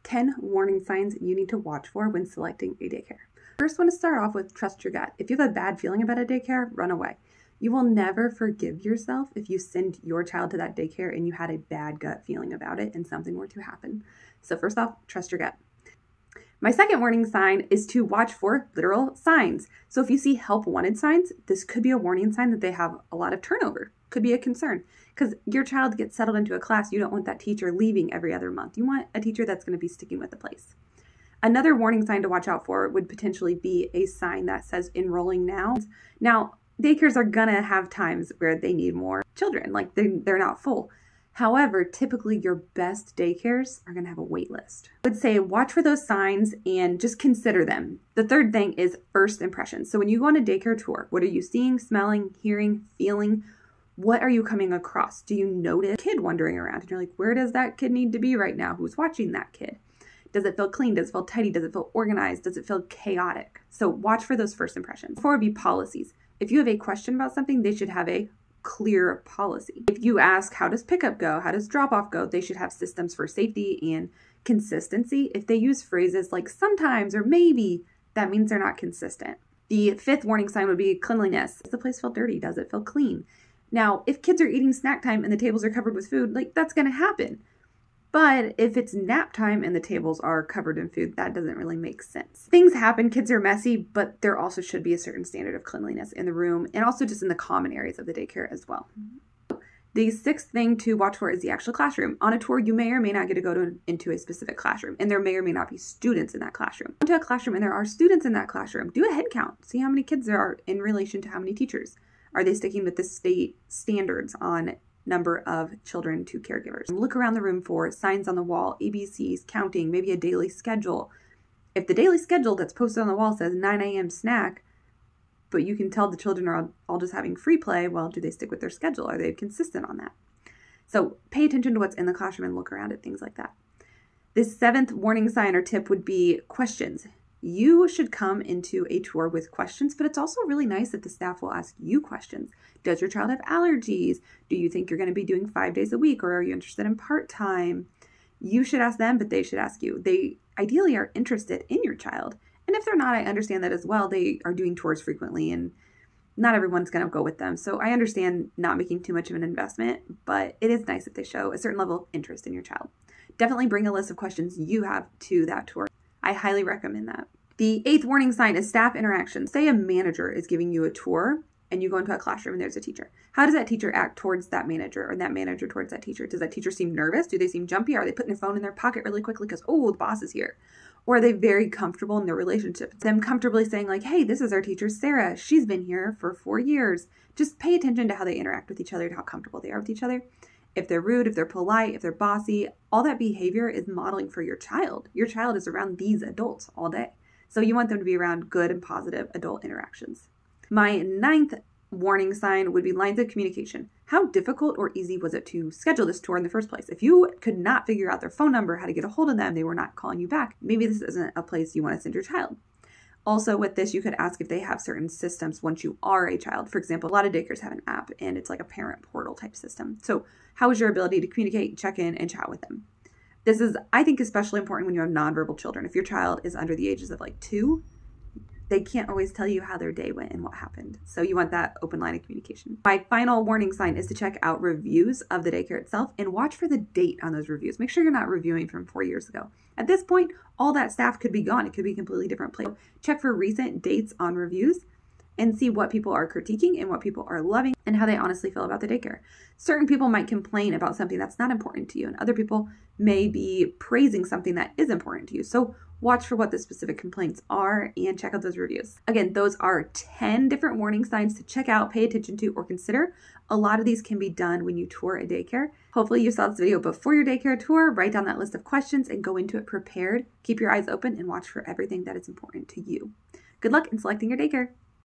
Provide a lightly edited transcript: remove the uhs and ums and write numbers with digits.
10 warning signs you need to watch for when selecting a daycare. First one to start off with, trust your gut. If you have a bad feeling about a daycare, run away. You will never forgive yourself if you send your child to that daycare and you had a bad gut feeling about it and something were to happen. So first off, trust your gut. My second warning sign is to watch for literal signs. So if you see help wanted signs, this could be a warning sign that they have a lot of turnover. Could be a concern because your child gets settled into a class. You don't want that teacher leaving every other month. You want a teacher that's going to be sticking with the place. Another warning sign to watch out for would potentially be a sign that says enrolling now. Now, daycares are going to have times where they need more children, like they're not full. However, typically your best daycares are going to have a wait list. I would say watch for those signs and just consider them. The third thing is first impressions. So when you go on a daycare tour, what are you seeing, smelling, hearing, feeling? What are you coming across? Do you notice a kid wandering around? And you're like, where does that kid need to be right now? Who's watching that kid? Does it feel clean? Does it feel tidy? Does it feel organized? Does it feel chaotic? So watch for those first impressions. 4 would be policies. If you have a question about something, they should have a clear policy. If you ask, how does pickup go? How does drop off go? They should have systems for safety and consistency. If they use phrases like sometimes or maybe, that means they're not consistent. The 5th warning sign would be cleanliness. Does the place feel dirty? Does it feel clean? Now, if kids are eating snack time and the tables are covered with food, like that's going to happen. But if it's nap time and the tables are covered in food, that doesn't really make sense. Things happen, kids are messy, but there also should be a certain standard of cleanliness in the room and also just in the common areas of the daycare as well. The 6th thing to watch for is the actual classroom. On a tour, you may or may not get to go into a specific classroom, and there may or may not be students in that classroom. Go to a classroom and there are students in that classroom. Do a head count. See how many kids there are in relation to how many teachers. Are they sticking with the state standards on number of children to caregivers? Look around the room for signs on the wall, ABCs, counting, maybe a daily schedule. If the daily schedule that's posted on the wall says 9 a.m. snack, but you can tell the children are all just having free play, well, do they stick with their schedule? Are they consistent on that? So pay attention to what's in the classroom and look around at things like that. The 7th warning sign or tip would be questions. You should come into a tour with questions, but it's also really nice that the staff will ask you questions. Does your child have allergies? Do you think you're going to be doing 5 days a week, or are you interested in part-time? You should ask them, but they should ask you. They ideally are interested in your child. And if they're not, I understand that as well. They are doing tours frequently and not everyone's going to go with them. So I understand not making too much of an investment, but it is nice if they show a certain level of interest in your child. Definitely bring a list of questions you have to that tour. I highly recommend that. The 8th warning sign is staff interaction. Say a manager is giving you a tour and you go into a classroom and there's a teacher. How does that teacher act towards that manager or that manager towards that teacher? Does that teacher seem nervous? Do they seem jumpy? Are they putting their phone in their pocket really quickly because, oh, the boss is here? Or are they very comfortable in their relationship? Them comfortably saying like, hey, this is our teacher, Sarah. She's been here for 4 years. Just pay attention to how they interact with each other and how comfortable they are with each other. If they're rude, if they're polite, if they're bossy, all that behavior is modeling for your child. Your child is around these adults all day. So you want them to be around good and positive adult interactions. My 9th warning sign would be lines of communication. How difficult or easy was it to schedule this tour in the first place? If you could not figure out their phone number, how to get a hold of them, they were not calling you back, maybe this isn't a place you want to send your child. Also with this, you could ask if they have certain systems once you are a child. For example, a lot of daycares have an app and it's like a parent portal type system. So how is your ability to communicate, check in, and chat with them? This is, I think, especially important when you have nonverbal children. If your child is under the ages of like 2, they can't always tell you how their day went and what happened. So you want that open line of communication. My final warning sign is to check out reviews of the daycare itself and watch for the date on those reviews. Make sure you're not reviewing from 4 years ago. At this point, all that staff could be gone. It could be a completely different place. Check for recent dates on reviews and see what people are critiquing and what people are loving and how they honestly feel about the daycare. Certain people might complain about something that's not important to you, and other people may be praising something that is important to you. So watch for what the specific complaints are and check out those reviews. Again, those are 10 different warning signs to check out, pay attention to, or consider. A lot of these can be done when you tour a daycare. Hopefully you saw this video before your daycare tour. Write down that list of questions and go into it prepared. Keep your eyes open and watch for everything that is important to you. Good luck in selecting your daycare.